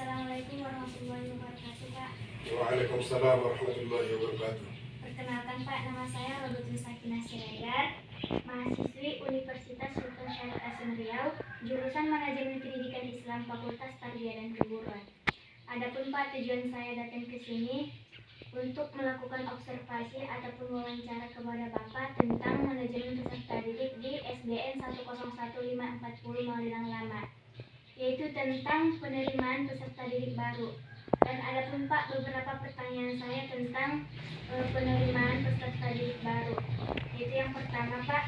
Assalamualaikum warahmatullahi wabarakatuh, Pak. Waalaikumsalam warahmatullahi wabarakatuh. Perkenalkan, Pak, nama saya Rodotin Sakinah Siregar, mahasiswi Universitas Sultan Syarif Hasim Riau, jurusan Manajemen Pendidikan Islam, Fakultas Tarbiyah dan Keguruan. Adapun, Pak, tujuan saya datang ke sini untuk melakukan observasi ataupun wawancara kepada Bapak tentang manajemen peserta didik di SDN 101540 Malilang Lama, yaitu tentang penerimaan peserta didik baru. Dan ada pun, Pak, beberapa pertanyaan saya tentang penerimaan peserta didik baru. Yaitu yang pertama, Pak,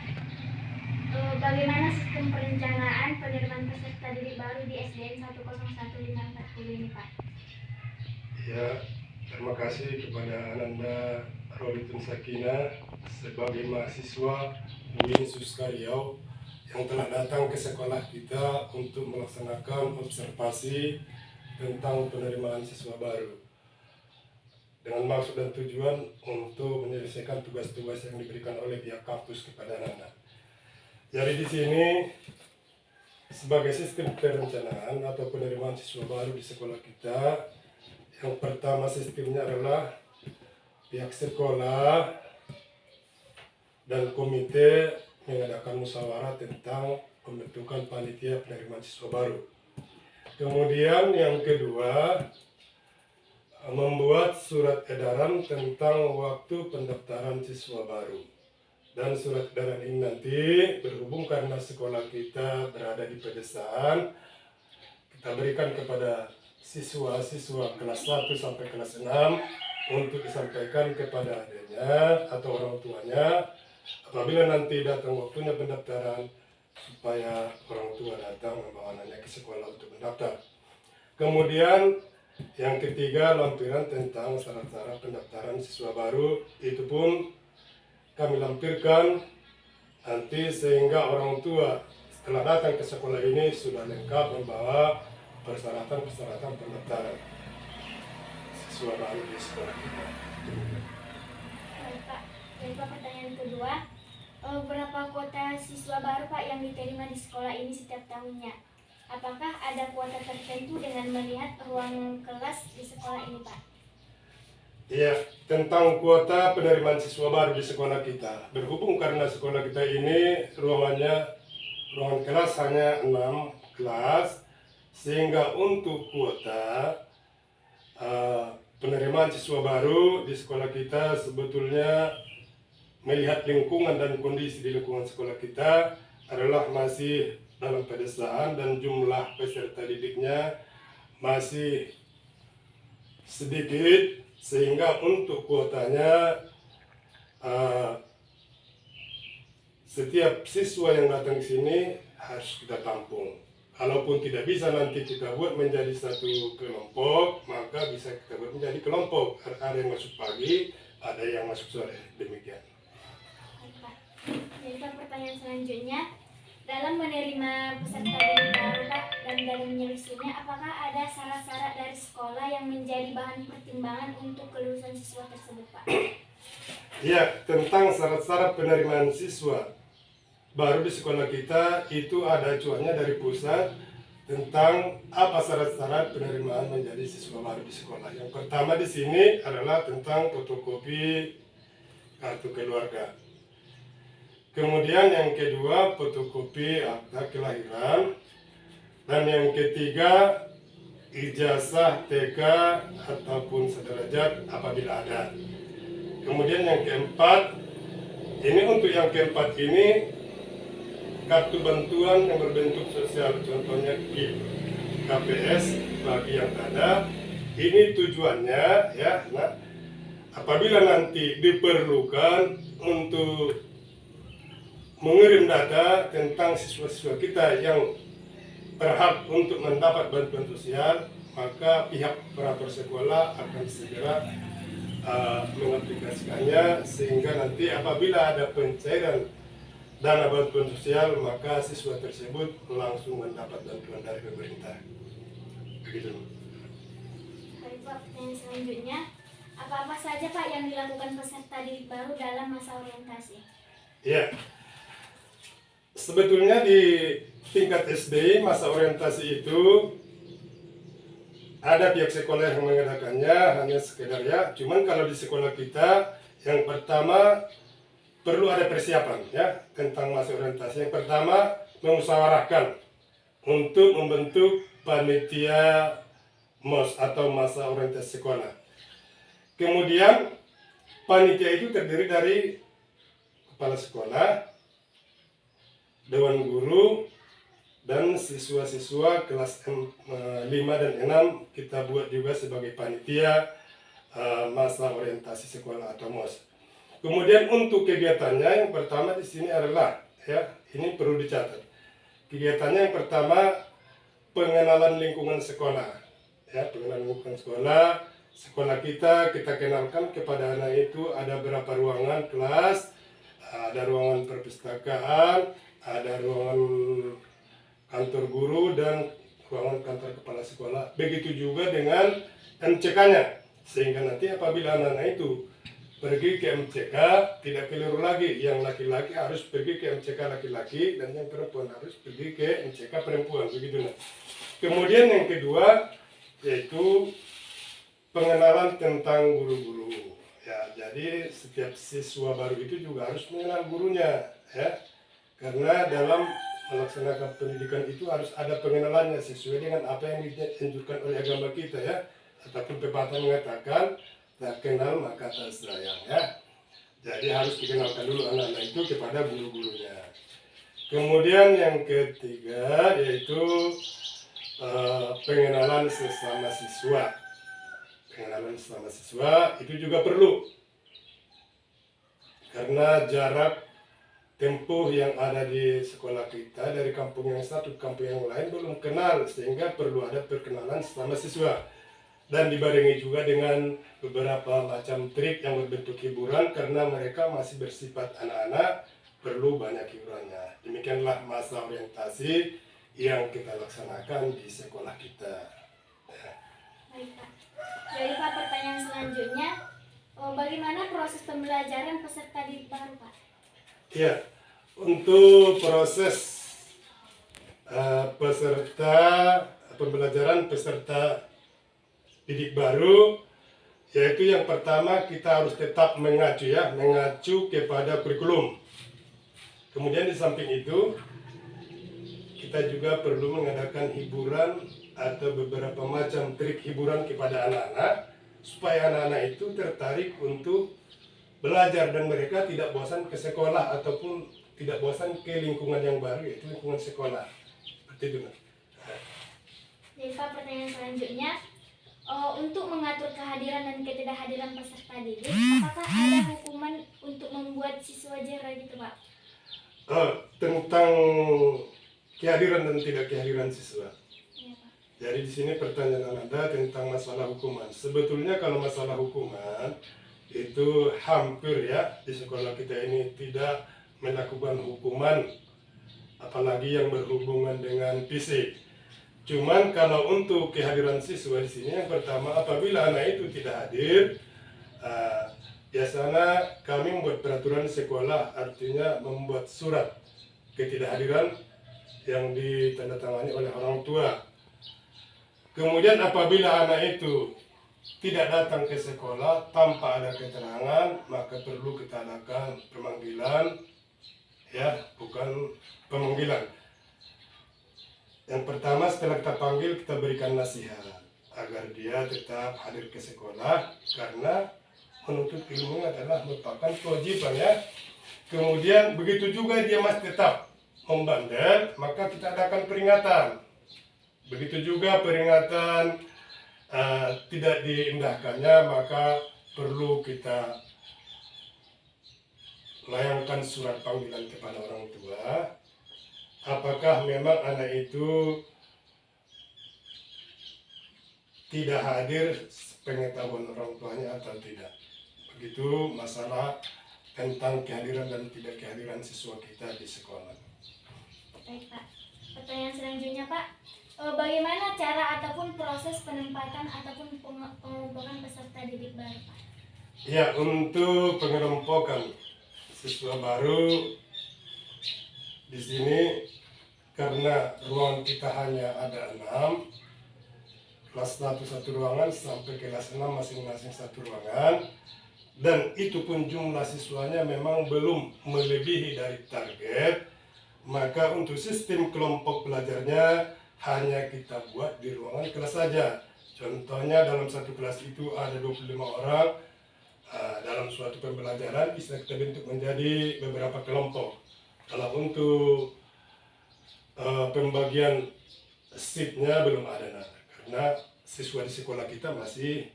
bagaimana sistem perencanaan penerimaan peserta didik baru di SDN 101540 ini, Pak? Ya, terima kasih kepada Ananda Rodotin Sakinah sebagai mahasiswa Universitas Riau yang telah datang ke sekolah kita untuk melaksanakan observasi tentang penerimaan siswa baru dengan maksud dan tujuan untuk menyelesaikan tugas-tugas yang diberikan oleh pihak kampus kepada anak-anak. Jadi di sini sebagai sistem perencanaan atau penerimaan siswa baru di sekolah kita, yang pertama sistemnya adalah pihak sekolah dan komite mengadakan musyawarah tentang pembentukan panitia penerimaan siswa baru. Kemudian yang kedua, membuat surat edaran tentang waktu pendaftaran siswa baru. Dan surat edaran ini nanti berhubung karena sekolah kita berada di pedesaan, kita berikan kepada siswa-siswa kelas 1 sampai kelas 6 untuk disampaikan kepada adiknya atau orang tuanya apabila nanti datang waktunya pendaftaran, supaya orang tua datang membawa anaknya ke sekolah untuk mendaftar. Kemudian yang ketiga, lampiran tentang syarat-syarat pendaftaran siswa baru, itu pun kami lampirkan nanti sehingga orang tua setelah datang ke sekolah ini sudah lengkap membawa persyaratan-persyaratan pendaftaran siswa baru di sekolah kita. Baik, Pak. Baik, Pak, pertanyaan kedua, berapa kuota siswa baru, Pak, yang diterima di sekolah ini setiap tahunnya? Apakah ada kuota tertentu dengan melihat ruang kelas di sekolah ini, Pak? Iya, tentang kuota penerimaan siswa baru di sekolah kita. Berhubung karena sekolah kita ini ruangan kelas hanya 6 kelas, sehingga untuk kuota penerimaan siswa baru di sekolah kita sebetulnya melihat lingkungan dan kondisi di lingkungan sekolah kita adalah masih dalam pedesaan dan jumlah peserta didiknya masih sedikit, sehingga untuk kuotanya setiap siswa yang datang ke sini harus kita tampung. Kalaupun tidak bisa nanti kita buat menjadi satu kelompok, maka bisa kita buat menjadi kelompok. Ada yang masuk pagi, ada yang masuk sore, demikian. Baik, Pak. Jadi, Pak, pertanyaan selanjutnya, dalam menerima peserta didik baru, Pak, dan dalam menyeleksinya, apakah ada syarat-syarat dari sekolah yang menjadi bahan pertimbangan untuk kelulusan siswa tersebut, Pak? Ya, tentang syarat-syarat penerimaan siswa baru di sekolah kita itu ada acuannya dari pusat tentang apa syarat-syarat penerimaan menjadi siswa baru di sekolah. Yang pertama di sini adalah tentang fotokopi kartu keluarga. Kemudian yang kedua, fotokopi akta kelahiran. Dan yang ketiga, ijazah TK ataupun sederajat apabila ada. Kemudian yang keempat, ini untuk yang keempat ini kartu bantuan yang berbentuk sosial, contohnya KIP, KPS bagi yang ada. Ini tujuannya ya, nah, apabila nanti diperlukan untuk mengirim data tentang siswa-siswa kita yang berhak untuk mendapat bantuan sosial, maka pihak operator sekolah akan segera mengaplikasikannya, sehingga nanti apabila ada pencairan dana bantuan sosial, maka siswa tersebut langsung mendapat bantuan dari pemerintah. Begitu. Baik, Pak, pertanyaan selanjutnya, apa-apa saja, Pak, yang dilakukan peserta didik baru dalam masa orientasi? Ya, sebetulnya di tingkat SD masa orientasi itu ada pihak sekolah yang mengadakannya hanya sekedar ya. Cuman kalau di sekolah kita yang pertama perlu ada persiapan ya tentang masa orientasi. Yang pertama mengusahakan untuk membentuk panitia MOS atau masa orientasi sekolah. Kemudian panitia itu terdiri dari kepala sekolah, dewan guru, dan siswa-siswa kelas 5 dan 6 kita buat juga sebagai panitia masa orientasi sekolah atau MOS. Kemudian untuk kegiatannya yang pertama di sini adalah ya, ini perlu dicatat. Kegiatannya yang pertama pengenalan lingkungan sekolah. Ya, pengenalan lingkungan sekolah. Sekolah kita kenalkan kepada anak itu ada berapa ruangan kelas, ada ruangan perpustakaan, ada ruangan kantor guru dan ruangan kantor kepala sekolah. Begitu juga dengan MCK-nya. Sehingga nanti apabila anak-anak itu pergi ke MCK tidak keliru lagi. Yang laki-laki harus pergi ke MCK laki-laki dan yang perempuan harus pergi ke MCK perempuan. Begitu. Nah. Kemudian yang kedua yaitu pengenalan tentang guru-guru. Ya, jadi setiap siswa baru itu juga harus mengenal gurunya, ya. Karena dalam melaksanakan pendidikan itu harus ada pengenalannya sesuai dengan apa yang dianjurkan oleh agama kita ya. Ataupun pepatah mengatakan tak kenal maka tak sayang ya. Jadi harus dikenalkan dulu anak-anak itu kepada guru-gurunya. Kemudian yang ketiga yaitu pengenalan sesama siswa. Pengenalan sesama siswa itu juga perlu karena jarak tempuh yang ada di sekolah kita dari kampung yang satu ke kampung yang lain belum kenal sehingga perlu ada perkenalan sesama siswa dan dibarengi juga dengan beberapa macam trik yang berbentuk hiburan karena mereka masih bersifat anak-anak perlu banyak hiburannya. Demikianlah masa orientasi yang kita laksanakan di sekolah kita. Baik, Pak. Jadi Pak, pertanyaan selanjutnya, bagaimana proses pembelajaran peserta didik baru, Pak? Ya, untuk proses pembelajaran peserta didik baru, yaitu yang pertama kita harus tetap mengacu kepada kurikulum. Kemudian di samping itu kita juga perlu mengadakan hiburan atau beberapa macam trik hiburan kepada anak-anak supaya anak-anak itu tertarik untuk belajar dan mereka tidak bosan ke sekolah ataupun tidak bosan ke lingkungan yang baru yaitu lingkungan sekolah. Seperti itu. Jadi Pak, pertanyaan selanjutnya, untuk mengatur kehadiran dan ketidakhadiran peserta didik, apakah ada hukuman untuk membuat siswa jera gitu, Pak? Tentang kehadiran dan tidak kehadiran siswa. Iya, Pak. Jadi di sini pertanyaan Anda tentang masalah hukuman. Sebetulnya kalau masalah hukuman itu hampir ya di sekolah kita ini tidak melakukan hukuman apalagi yang berhubungan dengan fisik. Cuman kalau untuk kehadiran siswa di sini yang pertama apabila anak itu tidak hadir biasanya kami membuat peraturan sekolah artinya membuat surat ketidakhadiran yang ditandatangani oleh orang tua. Kemudian apabila anak itu tidak datang ke sekolah tanpa ada keterangan, maka perlu kita adakan pemanggilan, ya, bukan pemanggilan. Yang pertama setelah kita panggil, kita berikan nasihat agar dia tetap hadir ke sekolah karena menuntut ilmu adalah merupakan kewajiban ya. Kemudian begitu juga dia masih tetap membandel, maka kita adakan peringatan. Begitu juga peringatan tidak diindahkannya, maka perlu kita layangkan surat panggilan kepada orang tua. Apakah memang anak itu tidak hadir pengetahuan orang tuanya atau tidak. Begitu masalah tentang kehadiran dan tidak kehadiran siswa kita di sekolah. Baik, Pak. Pertanyaan selanjutnya, Pak. Bagaimana cara ataupun proses penempatan ataupun pengelompokan peserta didik baru, Pak? Ya, untuk pengelompokan siswa baru di sini karena ruangan kita hanya ada 6, kelas 1 satu ruangan sampai kelas 6 masing-masing satu ruangan, dan itu pun jumlah siswanya memang belum melebihi dari target, maka untuk sistem kelompok belajarnya hanya kita buat di ruangan kelas saja. Contohnya dalam satu kelas itu ada 25 orang. Dalam suatu pembelajaran bisa kita bentuk menjadi beberapa kelompok. Kalau untuk pembagian shiftnya belum ada, karena siswa di sekolah kita masih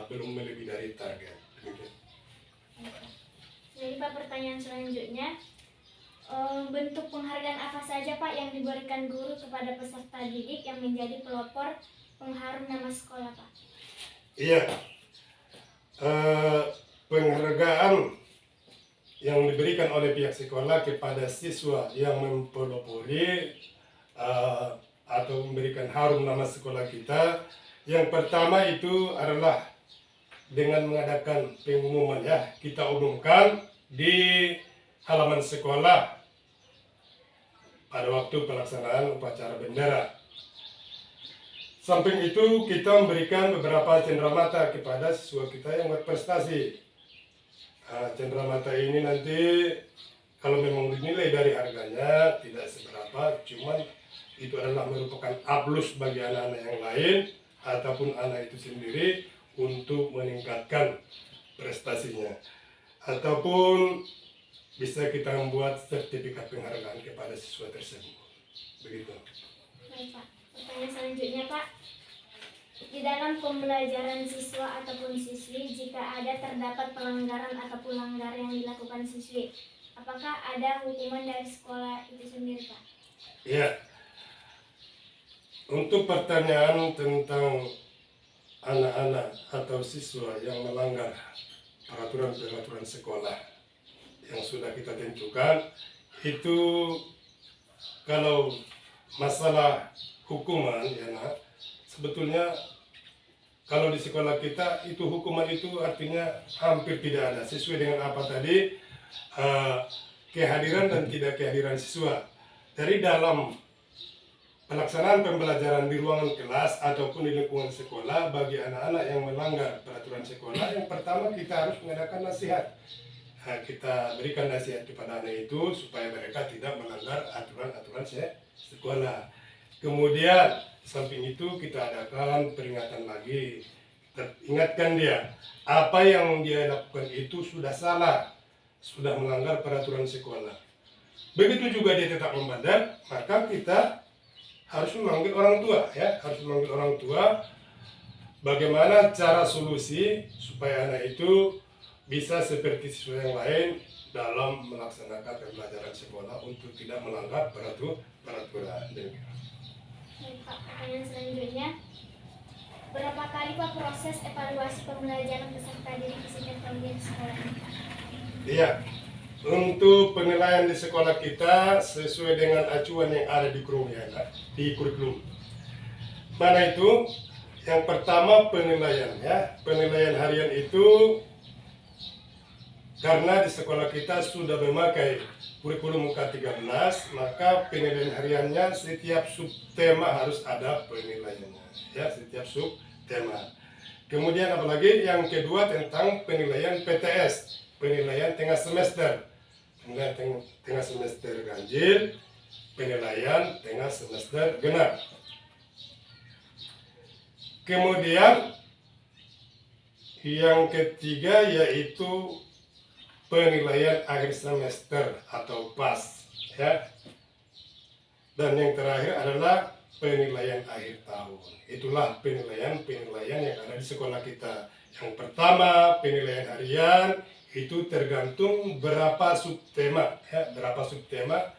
belum melebihi dari target. Demikian. Jadi Pak, pertanyaan selanjutnya, bentuk penghargaan apa saja Pak yang diberikan guru kepada peserta didik yang menjadi pelopor pengharum nama sekolah Pak? Iya, penghargaan yang diberikan oleh pihak sekolah kepada siswa yang mempelopori atau memberikan harum nama sekolah kita, yang pertama itu adalah dengan mengadakan pengumuman, ya, kita umumkan di halaman sekolah pada waktu pelaksanaan upacara bendera. Samping itu kita memberikan beberapa cenderamata kepada siswa kita yang berprestasi. Cenderamata ini nanti kalau memang dinilai dari harganya tidak seberapa, cuman itu adalah merupakan aplus bagi anak-anak yang lain ataupun anak itu sendiri untuk meningkatkan prestasinya, ataupun bisa kita membuat sertifikat penghargaan kepada siswa tersebut. Begitu. Baik Pak. Pertanyaan selanjutnya Pak, di dalam pembelajaran siswa ataupun siswi, jika ada terdapat pelanggaran atau pelanggar yang dilakukan siswi, apakah ada hukuman dari sekolah itu sendiri Pak? Ya, untuk pertanyaan tentang anak-anak atau siswa yang melanggar peraturan-peraturan sekolah yang sudah kita tentukan, itu kalau masalah hukuman, ya nak, sebetulnya kalau di sekolah kita itu hukuman itu artinya hampir tidak ada, sesuai dengan apa tadi, kehadiran dan tidak kehadiran siswa. Dari dalam pelaksanaan pembelajaran di ruangan kelas ataupun di lingkungan sekolah, bagi anak-anak yang melanggar peraturan sekolah, yang pertama kita harus mengadakan nasihat. Kita berikan nasihat kepada anak itu supaya mereka tidak melanggar aturan-aturan sekolah. Kemudian samping itu kita adakan peringatan lagi, ingatkan dia apa yang dia lakukan itu sudah salah, sudah melanggar peraturan sekolah. Begitu juga dia tetap membandel, maka kita harus memanggil orang tua, ya, harus memanggil orang tua. Bagaimana cara solusi supaya anak itu bisa seperti siswa yang lain dalam melaksanakan pembelajaran sekolah untuk tidak melanggar peraturan. Baik Pak, pertanyaan selanjutnya, berapa kali Pak proses evaluasi pembelajaran peserta didik di setiap tahun di sekolah ini Pak? Iya, untuk penilaian di sekolah kita sesuai dengan acuan yang ada di kurikulum. Mana itu? Yang pertama penilaian, ya. Penilaian harian itu karena di sekolah kita sudah memakai kurikulum UK13, maka penilaian hariannya setiap subtema harus ada penilaiannya, ya, setiap subtema. Kemudian apalagi yang kedua tentang penilaian PTS, penilaian tengah semester. Penilaian tengah semester ganjil, penilaian tengah semester genap. Kemudian yang ketiga yaitu penilaian akhir semester atau PAS, ya. Dan yang terakhir adalah penilaian akhir tahun. Itulah penilaian yang ada di sekolah kita. Yang pertama penilaian harian itu tergantung berapa subtema, ya, berapa subtema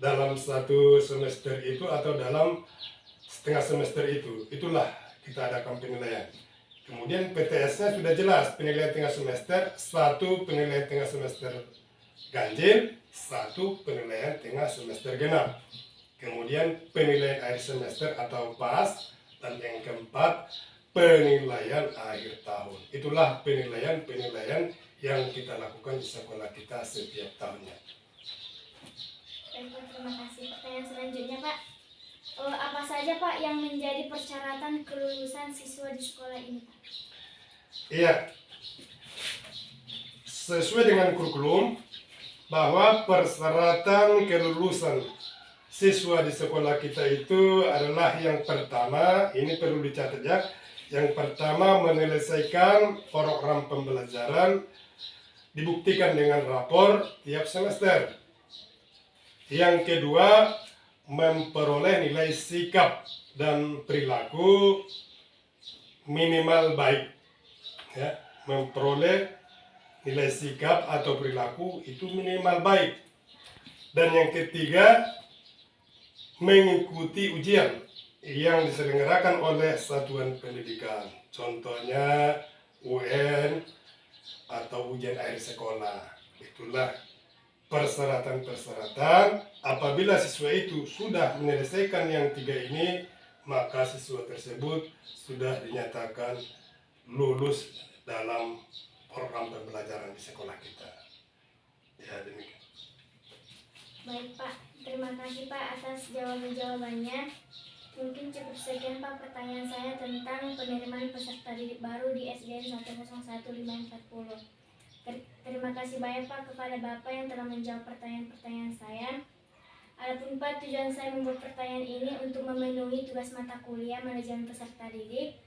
dalam satu semester itu atau dalam setengah semester itu. Itulah kita adakan penilaian. Kemudian PTS-nya sudah jelas, penilaian tengah semester, satu penilaian tengah semester ganjil, satu penilaian tengah semester genap. Kemudian penilaian akhir semester atau PAS, dan yang keempat penilaian akhir tahun. Itulah penilaian yang kita lakukan di sekolah kita setiap tahunnya. Baik Pak, terima kasih. Pertanyaan selanjutnya Pak, Apa saja Pak yang menjadi persyaratan kelulusan siswa di sekolah ini Pak? Iya, sesuai dengan kurikulum bahwa persyaratan kelulusan siswa di sekolah kita itu adalah yang pertama, ini perlu dicatat ya, yang pertama menyelesaikan program pembelajaran dibuktikan dengan rapor tiap semester. Yang kedua, memperoleh nilai sikap dan perilaku minimal baik. Ya, memperoleh nilai sikap atau perilaku itu minimal baik. Dan yang ketiga, mengikuti ujian yang diselenggarakan oleh satuan pendidikan. Contohnya UN atau ujian akhir sekolah. Itulah persyaratan-persyaratan. Apabila siswa itu sudah menyelesaikan yang tiga ini, maka siswa tersebut sudah dinyatakan lulus dalam program pembelajaran di sekolah kita. Ya, demikian. Baik Pak, terima kasih Pak atas jawabannya. Mungkin cukup sekian Pak pertanyaan saya tentang penerimaan peserta didik baru di SDN 101540. Terima kasih banyak Pak kepada Bapak yang telah menjawab pertanyaan-pertanyaan saya. Adapun Pak, tujuan saya membuat pertanyaan ini untuk memenuhi tugas mata kuliah manajemen peserta didik.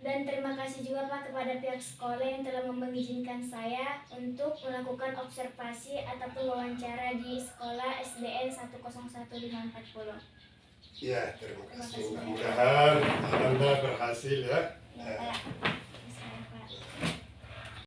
Dan terima kasih juga Pak kepada pihak sekolah yang telah mengizinkan saya untuk melakukan observasi ataupun wawancara di sekolah SDN 101540. Ya, terima kasih. Mudah-mudahan Anda berhasil ya. Ya, Pak.